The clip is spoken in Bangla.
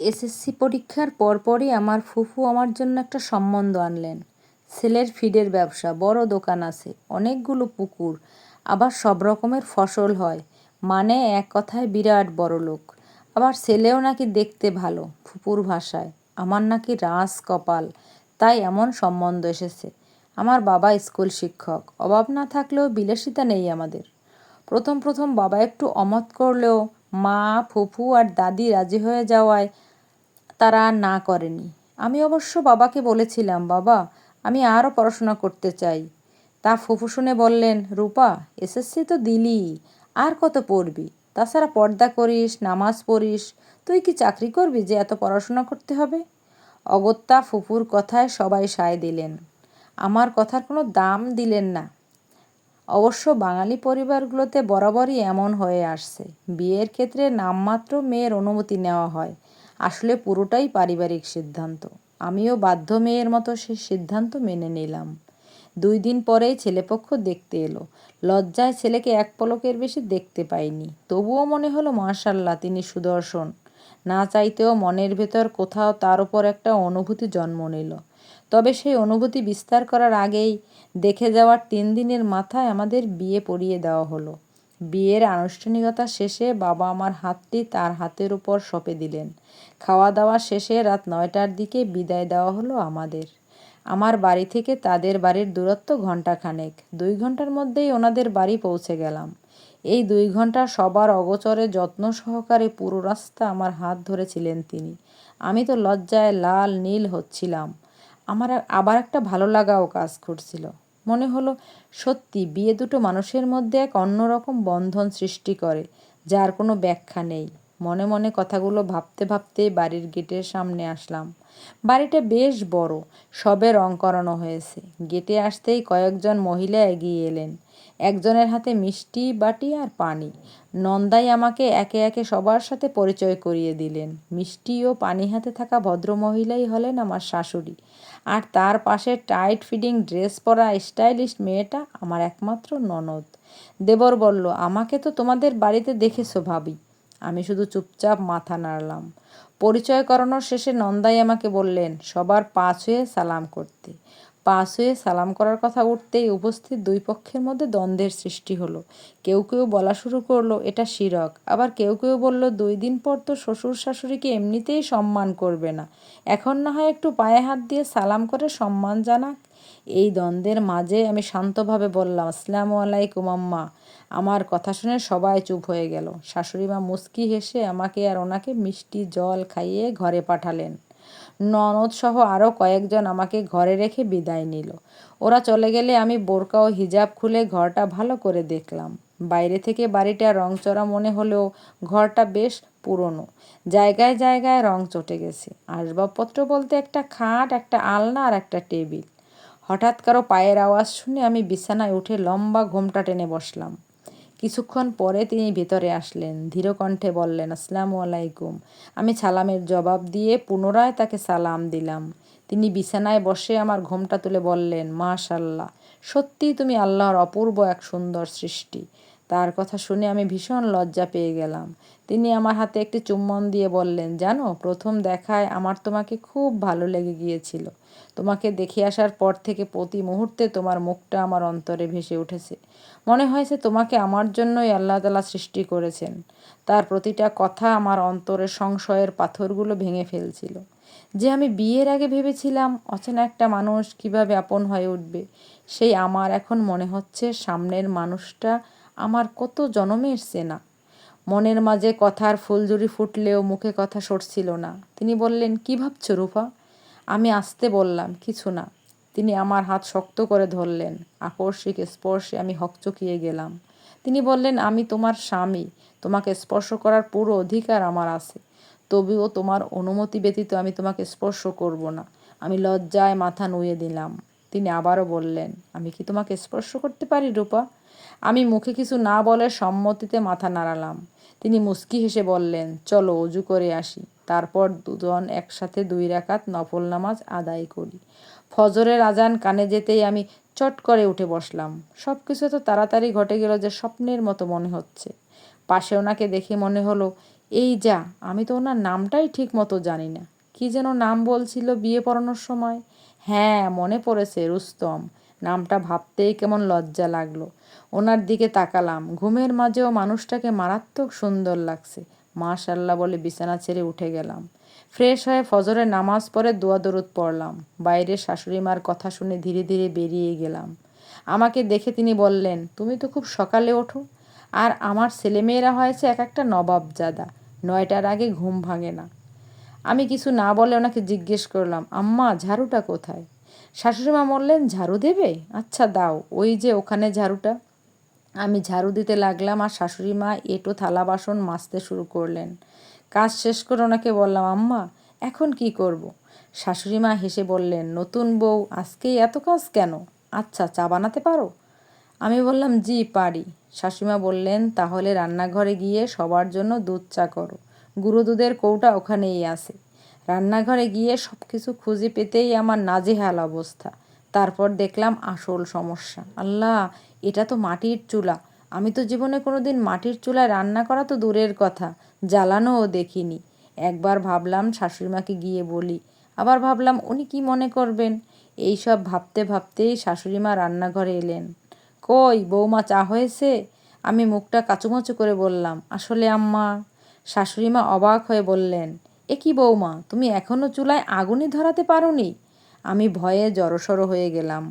এসএসসি পরীক্ষার পরপরই আমার ফুফু আমার জন্য একটা সম্বন্ধ আনলেন। ছেলের ফিডের ব্যবসা, বড় দোকান আছে, অনেকগুলো পুকুর, আবার সব রকমের ফসল হয়, মানে এক কথায় বিরাট বড়লোক। আবার ছেলেও নাকি দেখতে ভালো, ফুপুর ভাষায়। আমার নাকি রাজ কপাল, তাই এমন সম্বন্ধ এসেছে। আমার বাবা স্কুল শিক্ষক, অভাব না থাকলেও বিলাসিতা নেই আমাদের। প্রথম প্রথম বাবা একটু অমত করলেও মা, ফুফু আর দাদি রাজি হয়ে যাওয়ায় তারা আর না করেনি। আমি অবশ্য বাবাকে বলেছিলাম, বাবা আমি আরও পড়াশোনা করতে চাই। তা ফুফু শুনে বললেন, রূপা এসএসসি তো দিলি, আর কত পড়বি? তাছাড়া পর্দা করিস, নামাজ পড়িস, তুই কি চাকরি করবি যে এত পড়াশোনা করতে হবে? অগত্যা ফুফুর কথায় সবাই সায় দিলেন, আমার কথার কোনো দাম দিলেন না। অবশ্য বাঙালি পরিবারগুলোতে বরাবরই এমন হয়ে আসছে, বিয়ের ক্ষেত্রে নামমাত্র মেয়ের অনুমতি নেওয়া হয়, আসলে পুরোটাই পারিবারিক সিদ্ধান্ত। আমিও বাধ্য মেয়ের মতো সে সিদ্ধান্ত মেনে নিলাম। 2 দিন পরেই ছেলেপক্ষ দেখতে এলো। লজ্জায় ছেলেকে এক পলকের বেশি দেখতে পাইনি, তবুও মনে হলো মাশাআল্লাহ তিনি সুদর্শন। না চাইতেও মনের ভেতর কোথাও তার উপর একটা অনুভূতি জন্ম নিল। তবে সেই অনুভূতি বিস্তার করার আগেই দেখে যাওয়ার 3 দিনের মাথায় আমাদের বিয়ে পড়িয়ে দেওয়া হলো। বিয়ের আনুষ্ঠানিকতা শেষে বাবা আমার হাতটি তার হাতের উপর সঁপে দিলেন। খাওয়া দাওয়া শেষে রাত 9টার দিকে বিদায় দেওয়া হলো আমাদের। আমার বাড়ি থেকে তাদের বাড়ির দূরত্ব ঘণ্টাখানেক। 2 ঘণ্টার মধ্যেই ওনাদের বাড়ি পৌঁছে গেলাম। এই 2 ঘণ্টা সবার অগোচরে যত্ন সহকারে পুরো রাস্তা আমার হাত ধরেছিলেন তিনি। আমি তো লজ্জায় লাল নীল হচ্ছিলাম। আমার আবার একটা ভালো লাগাও কাজ করছিল। মনে হলো সত্যি বিয়ে দুটো মানুষের মধ্যে এক অন্যরকম বন্ধন সৃষ্টি করে, যার কোনো ব্যাখ্যা নেই। মনে মনে কথাগুলো ভাবতে ভাবতে বাড়ির গেটের সামনে আসলাম। বাড়িটা বেশ বড়, সবে রং করানো হয়েছে। গেটে আসতেই কয়েকজন মহিলা এগিয়ে এলেন। একজনের হাতে মিষ্টি বাটি আর পানি। নন্দাই আমাকে একে একে সবার সাথে পরিচয় করিয়ে দিলেন। মিষ্টি ও পানি হাতে থাকা ভদ্রমহিলাই হলেন আমার শাশুড়ি, আর তার পাশে টাইট ফিটিং ড্রেস পরা স্টাইলিশ মেয়েটা আমার একমাত্র ননদ। দেবর বলল, আমাকে তো তোমাদের বাড়িতে দেখেছো ভাবি। আমি শুধু চুপচাপ মাথা নাড়লাম। পরিচয় করানোর শেষে নন্দাই আমাকে বললেন সবার পা ছুঁয়ে সালাম করতে। পা ছুঁয়ে সালাম করার কথা উঠতেই উপস্থিত দুই পক্ষের মধ্যে দ্বন্দ্বের সৃষ্টি হলো। কেউ কেউ বলা শুরু করলো এটা শিরক, আবার কেউ কেউ বলল 2 দিন পর তো শ্বশুর শাশুড়িকে এমনিতেই সম্মান করবে না, এখন না হয় একটু পায়ে হাত দিয়ে সালাম করে সম্মান জানাক। এই দ্বন্দ্বের মাঝে আমি শান্তভাবে বললাম, আসসালামু আলাইকুম আম্মা। আমার কথা শুনে সবাই চুপ হয়ে গেল। শাশুড়িমা মুচকি হেসে আমাকে আর ওনাকে মিষ্টি জল খাইয়ে ঘরে পাঠালেন। ননদ সহ আরও কয়েকজন আমাকে ঘরে রেখে বিদায় নিল। ওরা চলে গেলে আমি বোরকা ও হিজাব খুলে ঘরটা ভালো করে দেখলাম। বাইরে থেকে বাড়িটা রংচড়া মনে হলেও ঘরটা বেশ পুরনো। জায়গায় জায়গায় রং চটে গেছে। আসবাবপত্র বলতে একটা খাট, একটা আলনা আর একটা টেবিল। হঠাৎ কারো পায়ের আওয়াজ শুনে আমি বিছানায় উঠে লম্বা ঘোমটা টেনে বসলাম। কিছুক্ষণ পরে তিনি ভেতরে আসলেন, ধীর কণ্ঠে বললেন, আসসালামু আলাইকুম। আমি সালামের জবাব দিয়ে পুনরায় তাকে সালাম দিলাম। তিনি বিছানায় বসে আমার ঘোমটা তুলে বললেন, মাশাআল্লাহ, সত্যিই তুমি আল্লাহর অপূর্ব এক সুন্দর সৃষ্টি। তার কথা শুনে আমি ভীষণ লজ্জা পেয়ে গেলাম। তিনি আমার হাতে একটি চুম্বন দিয়ে বললেন, জানো, প্রথম দেখায় আমার তোমাকে খুব ভালো লেগে গিয়েছিল। তোমাকে দেখে আসার পর থেকে প্রতি মুহূর্তে তোমার মুখটা আমার অন্তরে ভেসে উঠেছে। মনে হয়েছে তোমাকে আমার জন্যই আল্লাহ তাআলা সৃষ্টি করেছেন। তার প্রতিটা কথা আমার অন্তরের সংশয়ের পাথরগুলো ভেঙে ফেলছিল। যে আমি বিয়ের আগে ভেবেছিলাম অচেনা একটা মানুষ কিভাবে আপন হয়ে উঠবে, সেই আমার এখন মনে হচ্ছে সামনের মানুষটা আমার কত জনমের চেনা। মনের মাঝে কথার ফুলঝুরি ফুটলেও মুখে কথা সরছিল না। তিনি বললেন, কি ভাবছো রূপা? আমি আস্তে বললাম, কিছু না। তিনি আমার হাত শক্ত করে ধরলেন। আকস্মিক স্পর্শে আমি হকচকিয়ে গেলাম। তিনি বললেন, আমি তোমার স্বামী, তোমাকে স্পর্শ করার পুরো অধিকার আমার আছে। তবুও তোমার অনুমতি ব্যতীত আমি তোমাকে স্পর্শ করব না। আমি লজ্জায় মাথা নুয়ে দিলাম। তিনি আবারও বললেন, আমি কি তোমাকে স্পর্শ করতে পারি রূপা? আমি মুখে কিছু না বলে সম্মতিতে মাথা নাড়ালাম। তিনি মুচকি হেসে বললেন, চলো অজু করে আসি, তারপর দুজন একসাথে 2 রাকাত নফল নামাজ আদায় করি। ফজরের আজান কানে যেতেই আমি চট করে উঠে বসলাম। সব কিছু তো তাড়াতাড়ি ঘটে গেল যে স্বপ্নের মতো মনে হচ্ছে। পাশে ওনাকে দেখে মনে হলো এই যা, আমি তো ওনার নামটাই ঠিক মতো জানি না। কি যেন নাম বলছিল বিয়ে পড়ানোর সময়? হ্যাঁ, মনে পড়েছে, রুস্তম। নামটা ভাবতেই কেমন লজ্জা লাগলো। ওনার দিকে তাকালাম। ঘুমের মাঝেও মানুষটাকে মারাত্মক সুন্দর লাগছে। মাশাআল্লাহ বলে বিছানা ছেড়ে উঠে গেলাম। ফ্রেশ হয়ে ফজরের নামাজ পড়ে দোয়া দরুদ পড়লাম। বাইরে শাশুড়ি মার কথা শুনে ধীরে ধীরে বেরিয়ে গেলাম। আমাকে দেখে তিনি বললেন, তুমি তো খুব সকালে ওঠো, আর আমার ছেলেমেয়েরা হয়েছে এক একটা নবাবজাদা, 9টার আগে ঘুম ভাঙে না। আমি কিছু না বলে ওনাকে জিজ্ঞেস করলাম, আম্মা ঝাড়ুটা কোথায়? শাশুড়িমা বললেন, ঝাড়ু দেবে? আচ্ছা দাও, ওই যে ওখানে ঝাড়ুটা। আমি ঝাড়ু দিতে লাগলাম আর শাশুড়ি মা এঁটো থালা বাসন মাজতে শুরু করলেন। কাজ শেষ করে ওনাকে বললাম, আম্মা এখন কি করব? শাশুড়ি মা হেসে বললেন, নতুন বউ, আজকেই এত কাজ কেন? আচ্ছা, চা বানাতে পারো? আমি বললাম, জি পারি। শাশুড়িমা বললেন, তাহলে রান্নাঘরে গিয়ে সবার জন্য দুধ চা করো, গুঁড়ো দুধের কৌটা ওখানেই আছে। রান্নাঘরে গিয়ে সব কিছু খুঁজে পেতেই আমার নাজেহাল অবস্থা। তারপর দেখলাম আসল সমস্যা। আল্লাহ, এটা তো মাটির চুলা। আমি তো জীবনে কোনোদিন মাটির চুলায় রান্না করা তো দূরের কথা, জ্বালানোও দেখিনি। একবার ভাবলাম শাশুড়িমাকে গিয়ে বলি, আবার ভাবলাম উনি কি মনে করবেন। এইসব ভাবতে ভাবতেই শাশুড়িমা রান্নাঘরে এলেন। কই বৌমা, চা হয়েছে? আমি মুখটা কাচুমাচু করে বললাম, আসলে আম্মা। শাশুড়িমা অবাক হয়ে বললেন, এ কি বৌমা, তুমি এখনো চুলায় আগুনই ধরাতে পারোনি? আমি ভয়ে জড়সড় হয়ে গেলাম।